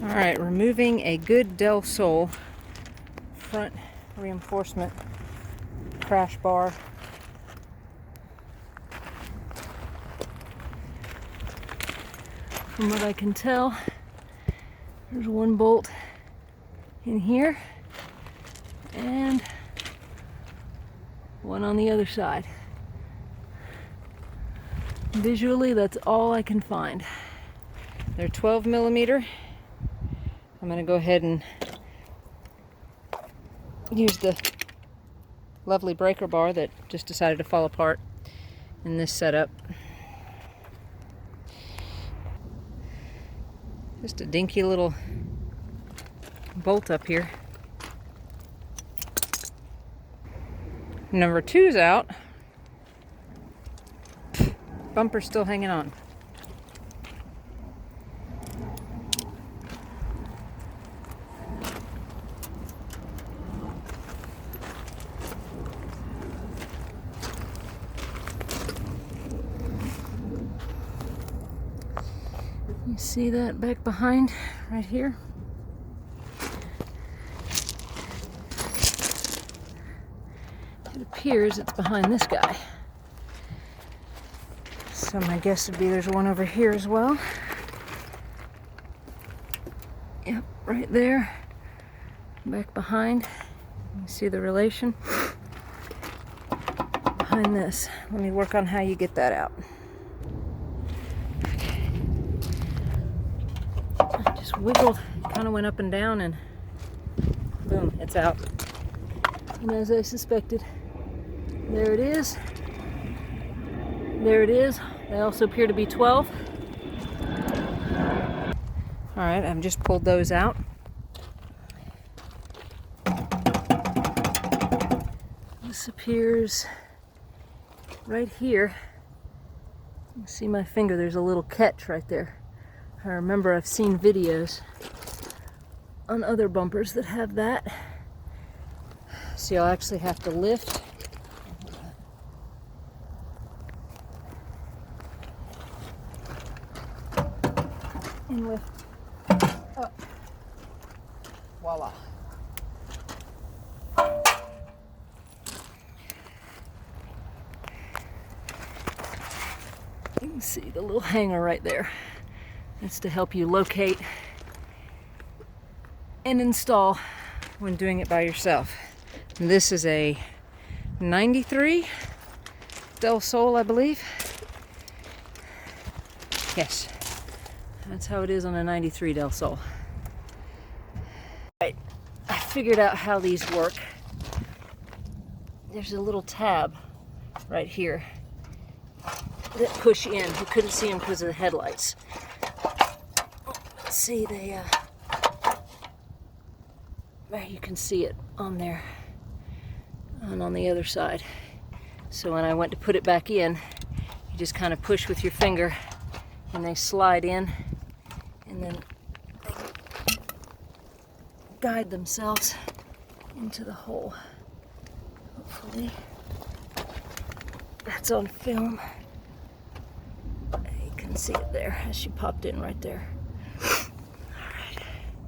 Alright, removing a good DelSol front reinforcement crash bar. From what I can tell, there's one bolt in here and one on the other side. Visually, that's all I can find. They're 12 millimeter. I'm going to go ahead and use the lovely breaker bar that just decided to fall apart in this setup. Just a dinky little bolt up here. Number 2's out. Bumper's still hanging on. You see that back behind right here? It appears it's behind this guy. So my guess would be there's one over here as well. Yep, right there. Back behind. You see the relation? Behind this. Let me work on how you get that out. I just wiggled, kind of went up and down, and boom, it's out. And as I suspected, there it is. There it is. They also appear to be 12. Alright, I've just pulled those out. This appears right here. You see my finger, there's a little catch right there. I remember I've seen videos on other bumpers that have that. So you'll actually have to lift. And lift up. Voila. You can see the little hanger right there. That's to help you locate and install when doing it by yourself. And this is a 93 DelSol, I believe. Yes. That's how it is on a 93 DelSol. Right, I figured out how these work. There's a little tab right here that push in. You couldn't see them because of the headlights. Let's see, there you can see it on there and on the other side. So when I went to put it back in, you just kind of push with your finger and they slide in, and then they guide themselves into the hole. Hopefully that's on film. You can see it there as she popped in right there.